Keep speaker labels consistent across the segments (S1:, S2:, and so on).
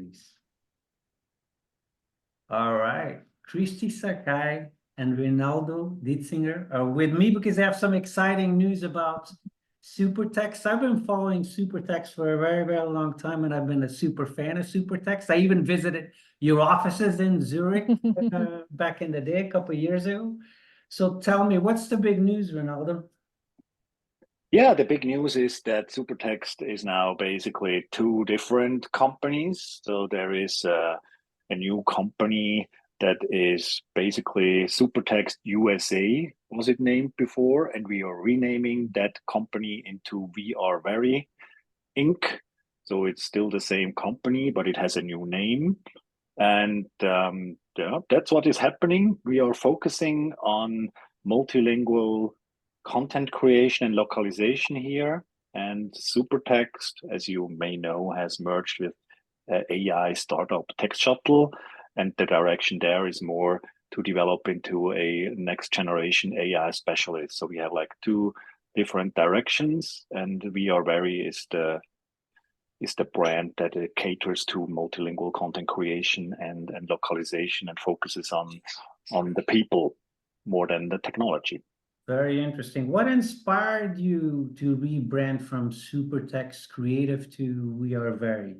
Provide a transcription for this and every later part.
S1: countries. All right. Kristy Sakai and Rinaldo Dieziger are with me because they have some exciting news about Supertext. I've been following Supertext for a very, very long time, and I've been a super fan of Supertext. I even visited your offices in Zurich back in the day, a couple of years ago. So tell me, what's the big news, Rinaldo?
S2: Yeah, the big news is that Supertext is now basically two different companies. So there is a new company that is basically Supertext USA, was it named before, and we are renaming that company into We Are Very Inc. So it's still the same company, but it has a new name. And yeah, that's what is happening. We are focusing on multilingual content creation and localization here. And Supertext, as you may know, has merged with AI startup Text Shuttle. And the direction there is more to develop into a next generation AI specialist. So we have like two different directions, and We Are Very is the brand that caters to multilingual content creation and localization and focuses on the people more than the technology.
S1: Very interesting. What inspired you to rebrand from Supertext Creative to We Are Very?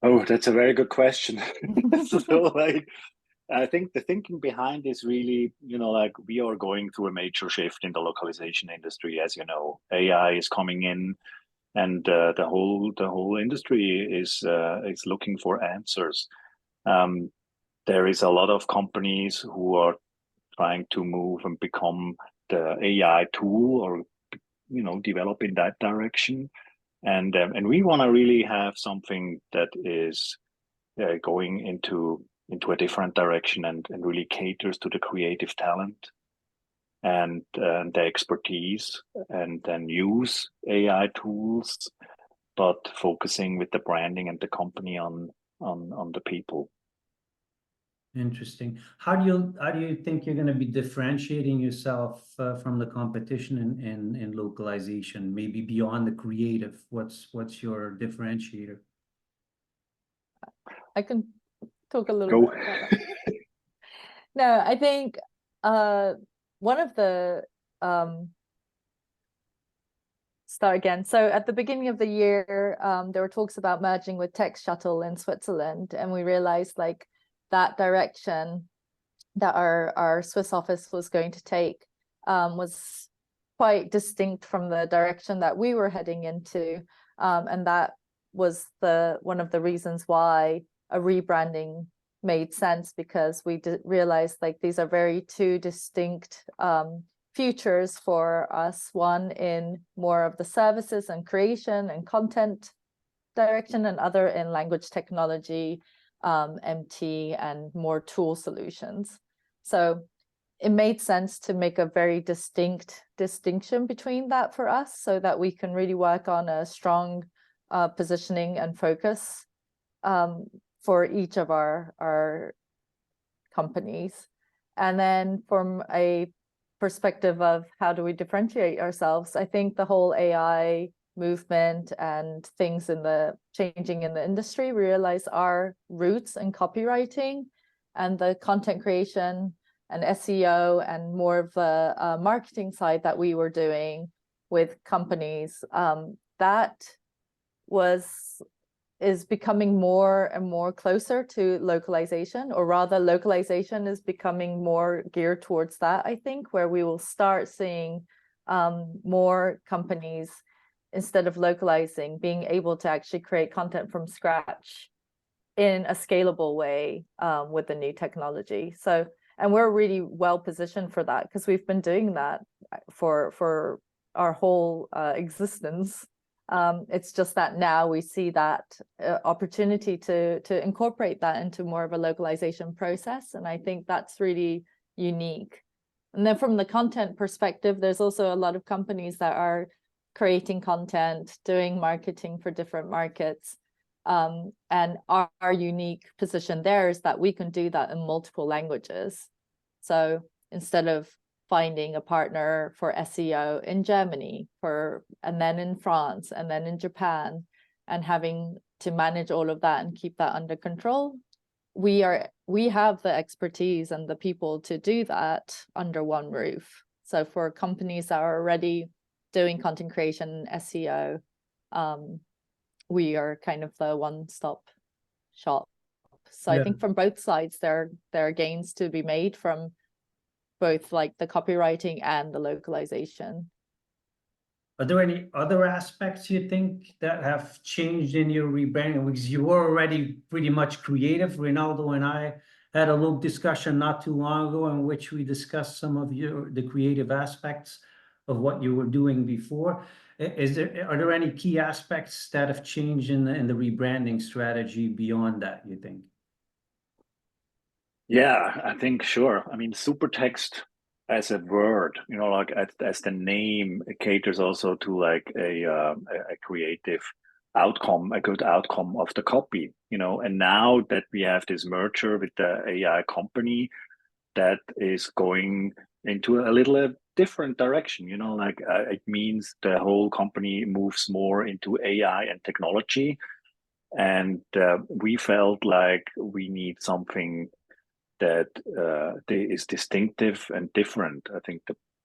S2: Oh, that's a very good question. So like I think the thinking behind is really, like we are going through a major shift in the localization industry. As you know, AI is coming in, and the whole industry is looking for answers. There is a lot of companies who are trying to move and become the AI tool, or develop in that direction, and we want to really have something that is going into a different direction, and really caters to the creative talent and the expertise, and then use AI tools, but focusing with the branding and the company on the people.
S1: Interesting. How do you think you're going to be differentiating yourself from the competition in localization? Maybe beyond the creative, what's your differentiator?
S3: I can talk a little bit about that. No, I think one of the start again. So at the beginning of the year, there were talks about merging with Text Shuttle in Switzerland, and we realized like that direction that our Swiss office was going to take was quite distinct from the direction that we were heading into, and that was one of the reasons why a rebranding made sense, because we realized like these are very two distinct futures for us, one in more of the services and creation and content direction, and other in language technology, MT, and more tool solutions. So it made sense to make a very distinct distinction between that for us, so that we can really work on a strong positioning and focus for each of our companies. And then from a perspective of how do we differentiate ourselves, I think the whole AI movement and things changing in the industry, we realize our roots in copywriting and the content creation and SEO and more of the marketing side that we were doing with companies, that is becoming more and more closer to localization, or rather localization is becoming more geared towards that, I think, where we will start seeing more companies, instead of localizing, being able to actually create content from scratch in a scalable way with the new technology. So, and we're really well positioned for that, because we've been doing that for our whole existence. It's just that now we see that opportunity to incorporate that into more of a localization process, and I think that's really unique. And then from the content perspective, there's also a lot of companies that are creating content, doing marketing for different markets, and our unique position there is that we can do that in multiple languages. So instead of finding a partner for SEO in Germany, and then in France, and then in Japan, and having to manage all of that and keep that under control. We have the expertise and the people to do that under one roof. So for companies that are already doing content creation, SEO, we are kind of the one-stop shop. So I think from both sides, there are gains to be made from both like the copywriting and the localization.
S1: Are there any other aspects you think that have changed in your rebranding? Because you were already pretty much creative. Rinaldo and I had a little discussion not too long ago in which we discussed some of the creative aspects of what you were doing before. Are there any key aspects that have changed in the rebranding strategy beyond that, you think?
S2: Yeah, I think sure. I mean, supertext as a word, you know, like as the name, it caters also to like a creative outcome, a good outcome of the copy, you know. And now that we have this merger with the AI company that is going into a little different direction, you know, like it means the whole company moves more into AI and technology. And we felt like we need something that is distinctive and different. I think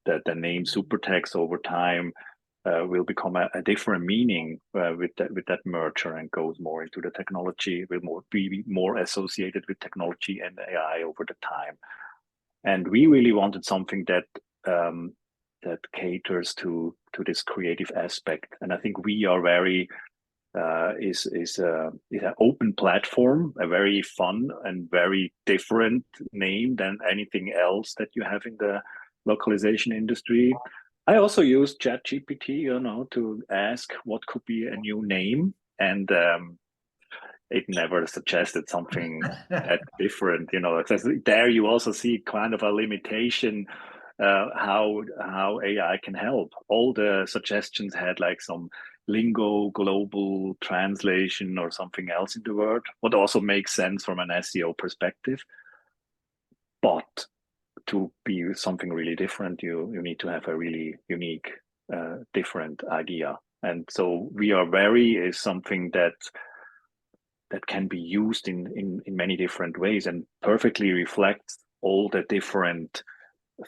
S2: the name supertext over time will become a different meaning with that merger and goes more into the technology, will be more associated with technology and AI over the time. And we really wanted something that that caters to this creative aspect. And I think we are very is an open platform, a very fun and very different name than anything else that you have in the localization industry. I also use ChatGPT, you know, to ask what could be a new name, and it never suggested something that different. You know, there you also see kind of a limitation how AI can help. All the suggestions had like some lingo, global translation, or something else in the word, what also makes sense from an SEO perspective. But to be something really different, you need to have a really unique, different idea. And so we are is something that can be used in many different ways and perfectly reflects all the different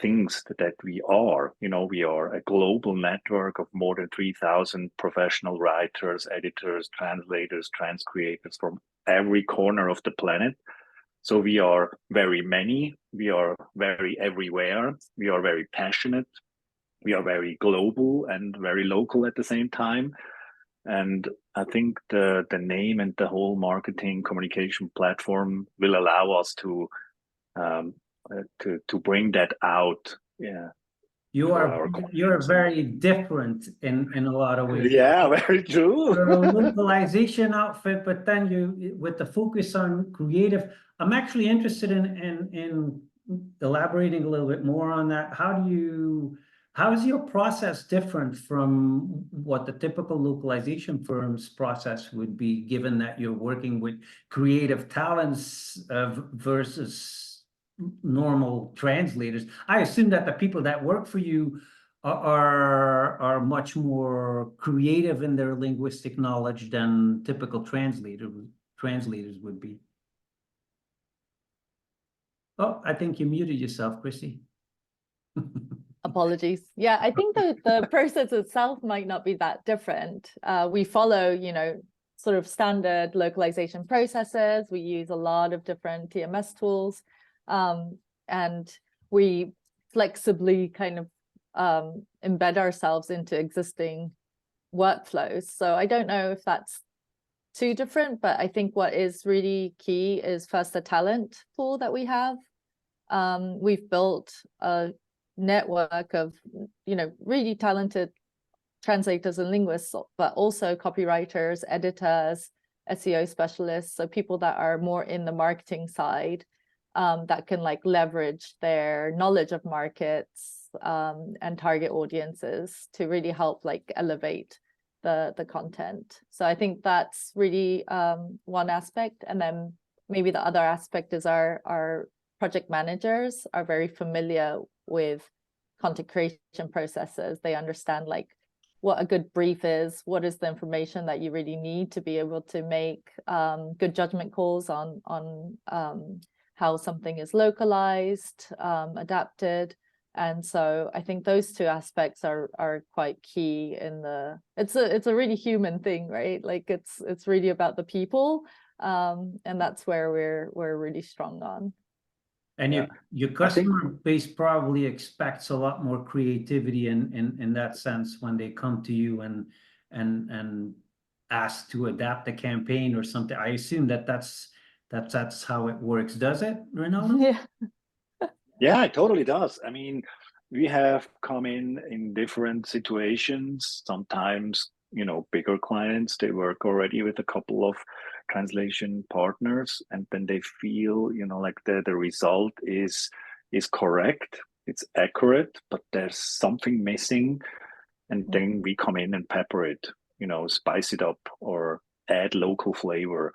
S2: things that we are. You know, we are a global network of more than 3,000 professional writers, editors, translators, transcreators from every corner of the planet. So we are very many, we are very everywhere, we are very passionate, we are very global and very local at the same time. And I think the name and the whole marketing communication platform will allow us to bring that out. Yeah.
S1: You're very different in a lot of ways.
S2: Yeah, very true.
S1: You're a localization outfit, but then you with the focus on creative. I'm actually interested in elaborating a little bit more on that. How is your process different from what the typical localization firm's process would be, given that you're working with creative talents versus normal translators? I assume that the people that work for you are much more creative in their linguistic knowledge than typical translators would be. Oh, I think you muted yourself, Kristy.
S3: Apologies. Yeah, I think the process itself might not be that different. We follow, you know, sort of standard localization processes. We use a lot of different TMS tools, and we flexibly kind of embed ourselves into existing workflows. So I don't know if that's too different, but I think what is really key is first the talent pool that we have. We've built a network of, you know, really talented translators and linguists, but also copywriters, editors, SEO specialists, so people that are more in the marketing side, that can like leverage their knowledge of markets and target audiences to really help like elevate the content. So I think that's really one aspect. And then maybe the other aspect is our project managers are very familiar with content creation processes. They understand like what a good brief is, what is the information that you really need to be able to make good judgment calls on how something is localized, adapted. And so I think those two aspects are quite key in the, it's a really human thing, right? Like it's really about the people. And that's where we're really strong on.
S1: And
S2: Yeah.
S1: your customer base probably expects a lot more creativity in that sense when they come to you and ask to adapt the campaign or something. I assume that's how it works. Does it, Rinaldo?
S3: Yeah.
S2: Yeah, it totally does. I mean, we have come in different situations. Sometimes, you know, bigger clients, they work already with a couple of translation partners, and then they feel, you know, like the result is correct, it's accurate, but there's something missing. And then we come in and pepper it, you know, spice it up or add local flavor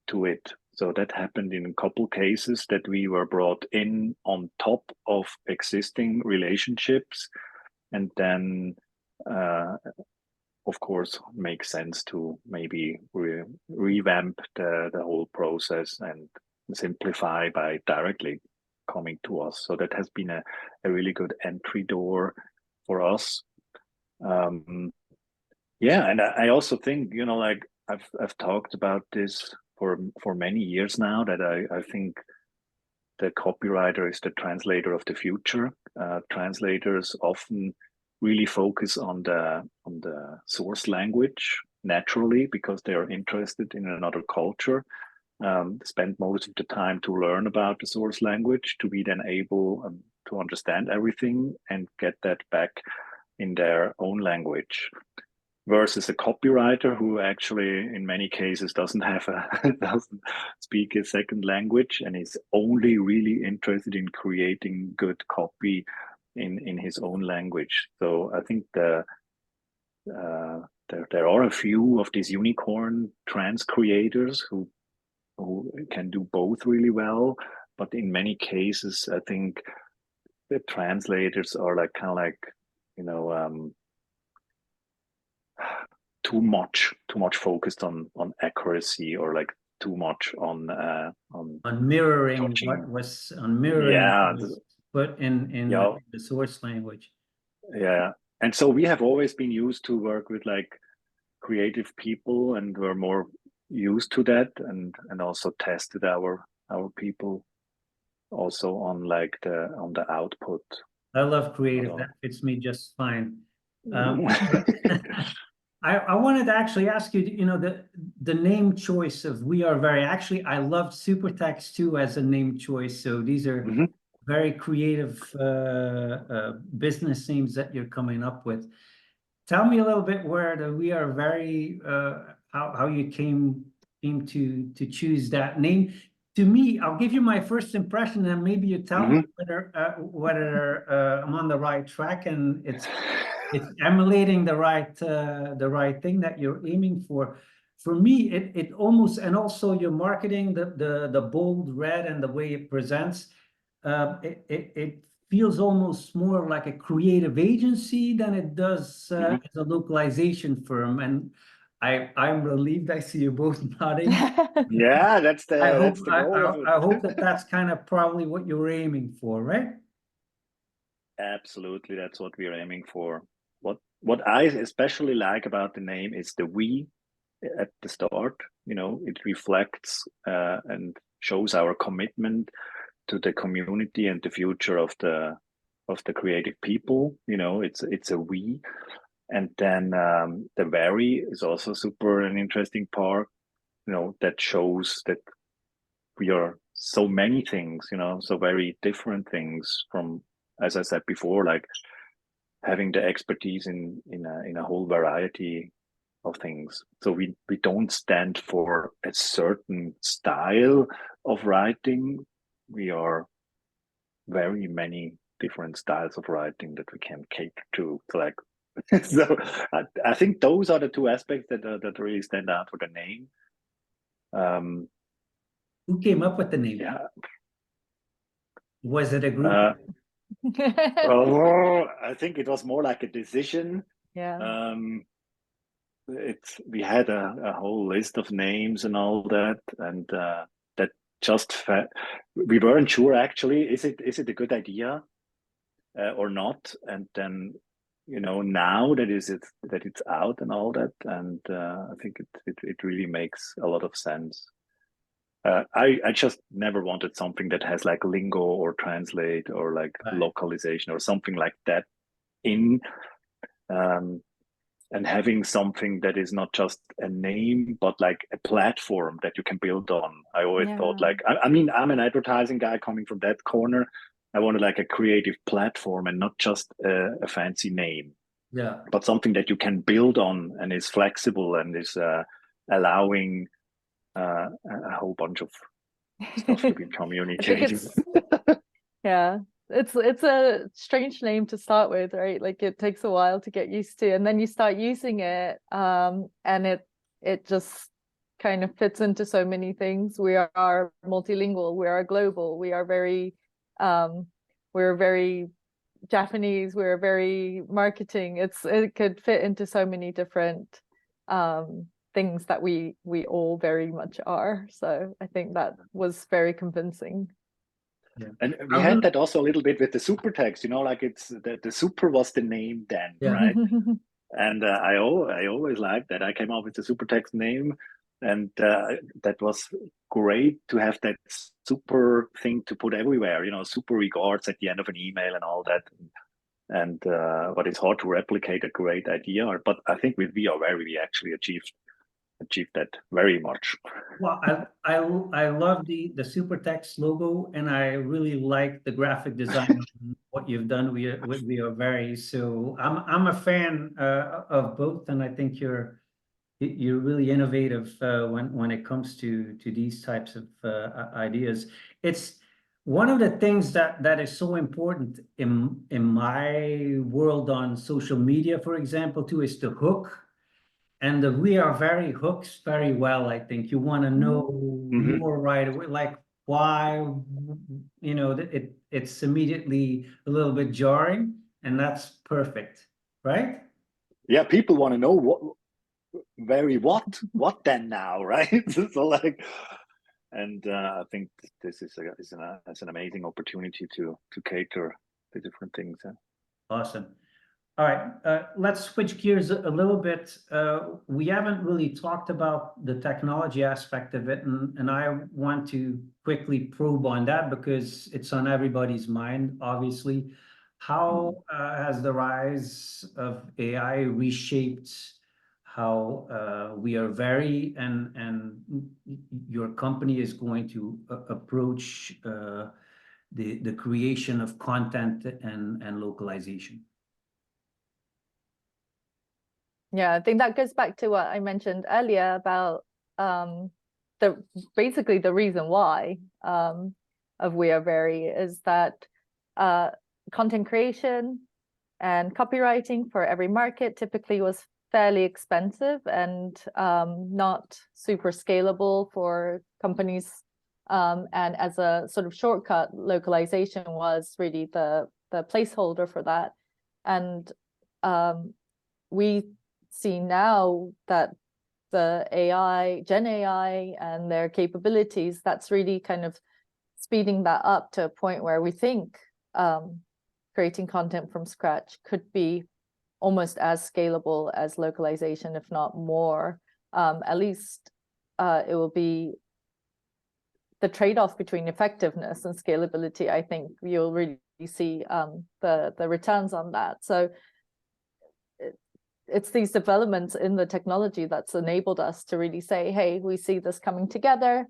S2: to it. So that happened in a couple cases that we were brought in on top of existing relationships, and then of course makes sense to maybe revamp the whole process and simplify by directly coming to us. So that has been a really good entry door for us. Yeah, and I also think, you know, like I've talked about this for many years now, that I think the copywriter is the translator of the future. Translators often really focus on the source language naturally because they are interested in another culture. Spend most of the time to learn about the source language to be then able to understand everything and get that back in their own language. Versus a copywriter who actually in many cases doesn't speak a second language and is only really interested in creating good copy in his own language. So I think there are a few of these unicorn trans creators who can do both really well, but in many cases I think the translators are like kind of like, you know, too much focused on accuracy, or like too much on
S1: mirroring
S2: touching.
S1: what was on mirroring
S2: Yeah,
S1: what was put in
S2: yeah,
S1: the source language.
S2: yeah. And so we have always been used to work with like creative people, and we're more used to that, and also tested our people also on like the output.
S1: I love creative. That fits me just fine. I wanted to actually ask you, you know, the name choice of We Are Very. Actually, I loved Supertext too as a name choice. So these are very creative business names that you're coming up with. Tell me a little bit where the We Are Very, how you came to choose that name. To me, I'll give you my first impression, and maybe you tell me whether I'm on the right track and it's emulating the right thing that you're aiming for. For me, it almost, and also your marketing, the bold red and the way it presents, it feels almost more like a creative agency than it does as a localization firm. And I'm relieved I see you both nodding.
S2: Yeah, that's the goal.
S1: I hope that's kind of probably what you're aiming for, right?
S2: Absolutely, that's what we're aiming for. What I especially like about the name is the we at the start. You know, it reflects and shows our commitment to the community and the future of the creative people. You know, it's a we. And then the very is also super an interesting part, you know, that shows that we are so many things, you know, so very different things from, as I said before, like having the expertise in a whole variety of things. So we don't stand for a certain style of writing. We are very many different styles of writing that we can cater to. So like, so I think those are the two aspects that really stand out for the name.
S1: Who came up with the name?
S2: Yeah.
S1: Was it a group?
S2: Oh, I think it was more like a decision
S3: Yeah.
S2: We had a whole list of names and all that, and that we weren't sure actually, is it a good idea or not? And then now that it's out and all that, and I think it really makes a lot of sense. I just never wanted something that has like lingo or translate or like
S1: Right.
S2: localization or something like that in, and having something that is not just a name but like a platform that you can build on. I always thought
S3: Yeah.
S2: like, I mean, I'm an advertising guy coming from that corner. I wanted like a creative platform and not just a fancy name,
S1: Yeah.
S2: but something that you can build on and is flexible and is allowing a whole bunch of stuff to be
S3: I think
S2: communicated.
S3: yeah, it's a strange name to start with, right? Like it takes a while to get used to, and then you start using it, and it just kind of fits into so many things. We are multilingual, we are global, we're very Japanese, we're very marketing. It could fit into so many different things that we all very much are. So I think that was very convincing.
S1: Yeah.
S2: And we had that also a little bit with the super text, like it's the super was the name then,
S1: Yeah.
S2: right? And I always liked that. I came up with the super text name, and that was great to have that super thing to put everywhere, super regards at the end of an email and all that. And but it's hard to replicate a great idea. But I think with VRWare we actually achieved that very much.
S1: Well, I love the super text logo, and I really like the graphic design of what you've done with VRWare. So I'm a fan of both, and I think you're really innovative when it comes to these types of ideas. It's one of the things that is so important in my world on social media, for example, too, is the hook. And the we are very hooks very well. I think you want to know
S2: Mhm.
S1: more right away, like why, it's immediately a little bit jarring, and that's perfect, right?
S2: Yeah, people want to know what then now, right? So like, and I think this is an amazing opportunity to cater to different things.
S1: Awesome. All right, let's switch gears a little bit. We haven't really talked about the technology aspect of it, and I want to quickly probe on that because it's on everybody's mind, obviously. How has the rise of AI reshaped how we are and your company is going to approach the creation of content and localization?
S3: Yeah, I think that goes back to what I mentioned earlier about basically the reason why of We Are Very is that content creation and copywriting for every market typically was fairly expensive and not super scalable for companies. And as a sort of shortcut, localization was really the placeholder for that. And we see now that the Gen AI and their capabilities, that's really kind of speeding that up to a point where we think creating content from scratch could be almost as scalable as localization, if not more. At least it will be the trade-off between effectiveness and scalability. I think you'll really see the returns on that. So it's these developments in the technology that's enabled us to really say, hey, we see this coming together,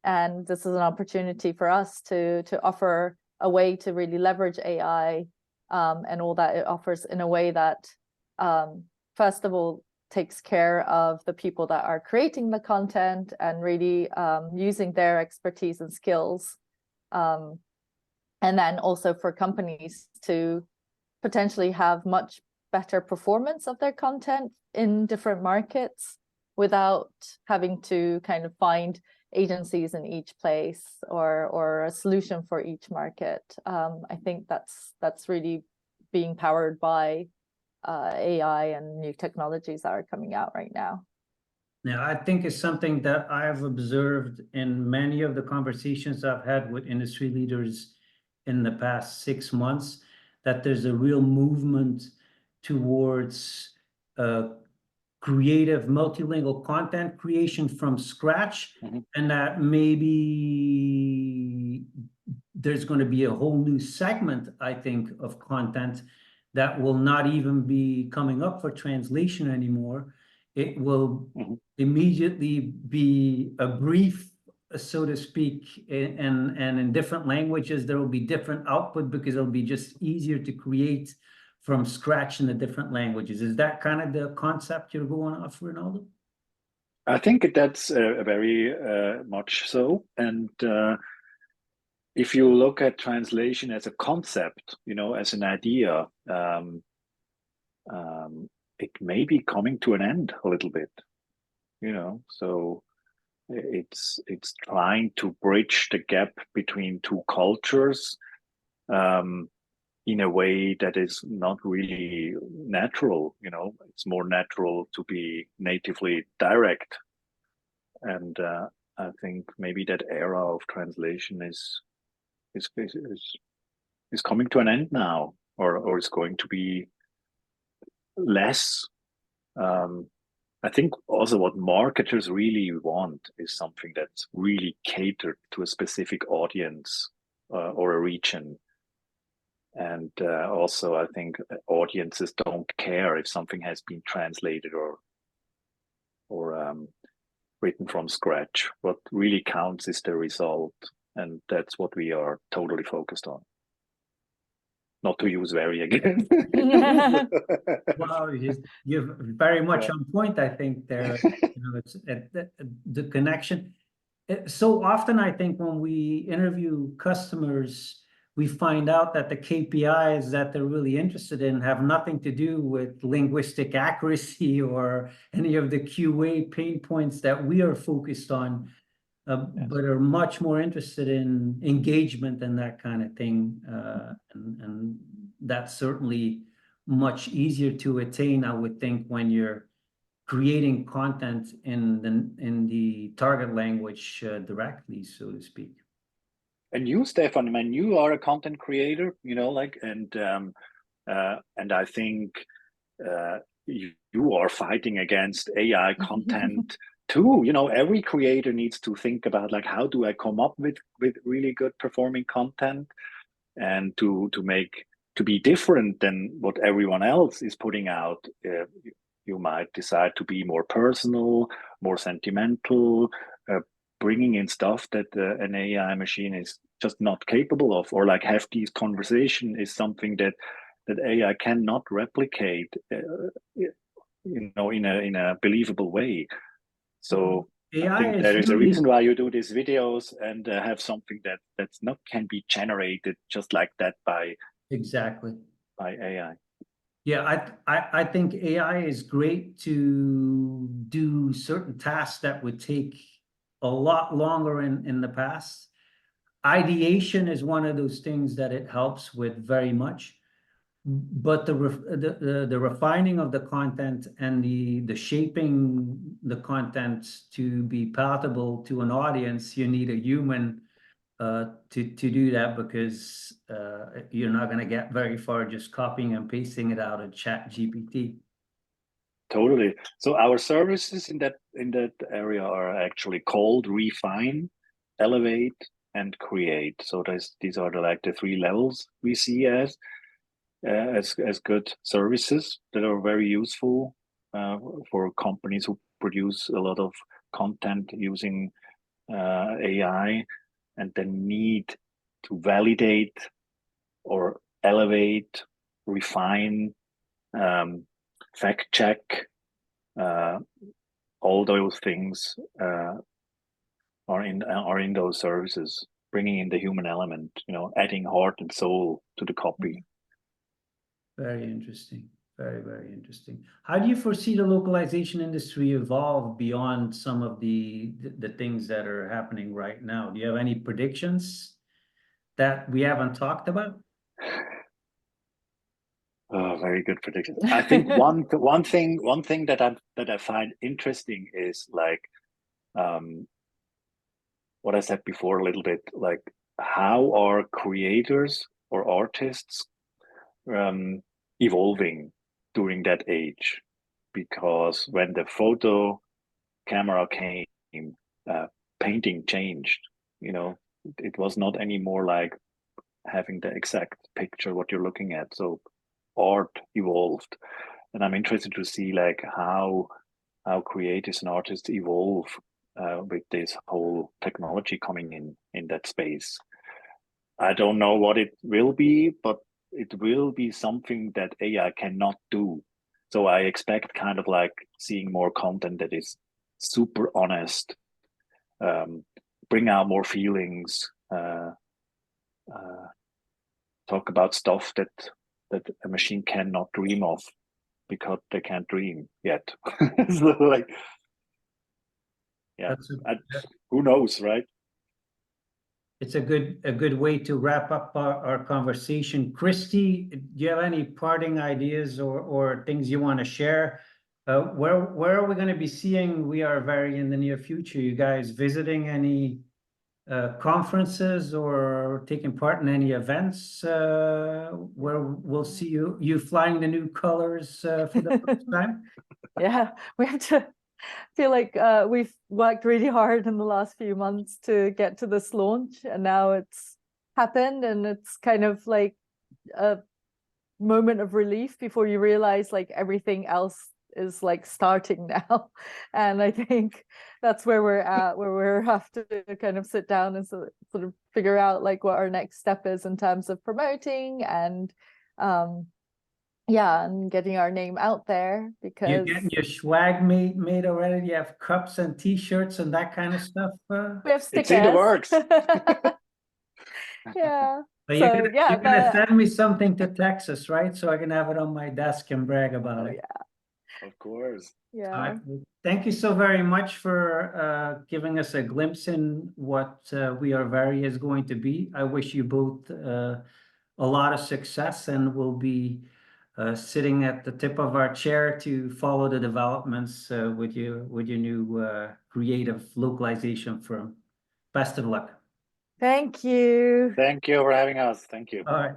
S3: and this is an opportunity for us to offer a way to really leverage AI and all that it offers in a way that, first of all, takes care of the people that are creating the content and really using their expertise and skills. And then also for companies to potentially have much better performance of their content in different markets without having to kind of find agencies in each place or a solution for each market. I think that's really being powered by AI and new technologies that are coming out right now.
S1: Now, I think it's something that I've observed in many of the conversations I've had with industry leaders in the past 6 months, that there's a real movement towards creative multilingual content creation from scratch, and that maybe there's going to be a whole new segment, I think, of content that will not even be coming up for translation anymore. It will immediately be a brief, so to speak, and in different languages. There will be different output because it'll be just easier to create from scratch in the different languages. Is that kind of the concept you're going off, Rinaldo?
S2: I think that's very much so. And if you look at translation as a concept, as an idea, it may be coming to an end a little bit, so it's trying to bridge the gap between two cultures in a way that is not really natural. It's more natural to be natively direct. And I think maybe that era of translation is coming to an end now, or is going to be less. I think also what marketers really want is something that's really catered to a specific audience or a region. And also, I think audiences don't care if something has been translated or written from scratch. What really counts is the result, and that's what we are totally focused on. Not to use very again.
S1: Well, you're very much on point, I think, there. It's the connection. So often, I think, when we interview customers, we find out that the KPIs that they're really interested in have nothing to do with linguistic accuracy or any of the QA pain points that we are focused on, but are much more interested in engagement and that kind of thing. And that's certainly much easier to attain, I would think, when you're creating content in the target language directly, so to speak.
S2: And you, Stefan, you are a content creator, and I think you are fighting against AI content too. Every creator needs to think about, like, how do I come up with really good performing content, and to be different than what everyone else is putting out. You might decide to be more personal, more sentimental, bringing in stuff that an AI machine is just not capable of, or like hefty conversation is something that AI cannot replicate, in a believable way. So
S1: AI
S2: I think
S1: is
S2: there is a
S1: really-
S2: reason why you do these videos and have something that's not can be generated just like that by AI.
S1: Yeah, I think AI is great to do certain tasks that would take a lot longer in the past. Ideation is one of those things that it helps with very much. But the refining of the content and the shaping the content to be palatable to an audience, you need a human to do that, because you're not going to get very far just copying and pasting it out of ChatGPT.
S2: Totally. So our services in that area are actually called Refine, Elevate, and Create. So these are the 3 levels we see as good services that are very useful for companies who produce a lot of content using AI, and then need to validate or elevate, refine, fact check, all those things are in those services, bringing in the human element, adding heart and soul to the copy.
S1: Very interesting. Very, very interesting. How do you foresee the localization industry evolve beyond some of the things that are happening right now? Do you have any predictions that we haven't talked about?
S2: Oh, very good prediction. I think one thing that I find interesting is like what I said before a little bit, like how are creators or artists evolving during that age? Because when the photo camera came, painting changed. You know, it was not anymore like having the exact picture what you're looking at. So art evolved, and I'm interested to see like how creators and artists evolve with this whole technology coming in that space. I don't know what it will be, but it will be something that AI cannot do. So I expect kind of like seeing more content that is super honest, bring out more feelings, talk about stuff that a machine cannot dream of because they can't dream yet. So like, yeah, who knows, right?
S1: It's a good way to wrap up our conversation. Kristy, do you have any parting ideas or things you want to share? Where are we going to be seeing We Are Very in the near future? You guys visiting any conferences or taking part in any events where we'll see you flying the new colors for the first time?
S3: Yeah, we have to feel like we've worked really hard in the last few months to get to this launch, and now it's happened, and it's kind of like a moment of relief before you realize like everything else is like starting now. And I think that's where we're at, where we have to kind of sit down and sort of figure out like what our next step is in terms of promoting and yeah, and getting our name out there, because
S1: You're getting your swag made already. You have cups and T-shirts and that kind of stuff.
S3: we have stickers.
S2: It's in the works.
S3: Yeah.
S1: But
S3: So yeah,
S1: you're gonna send me something to Texas, right? So I can have it on my desk and brag about it.
S3: Yeah.
S2: Of course.
S3: Yeah.
S1: Thank you so very much for giving us a glimpse in what We Are Very is going to be. I wish you both a lot of success, and we'll be sitting at the tip of our chair to follow the developments with your new creative localization firm. Best of luck.
S3: Thank you.
S2: Thank you for having us. Thank you.
S1: All right.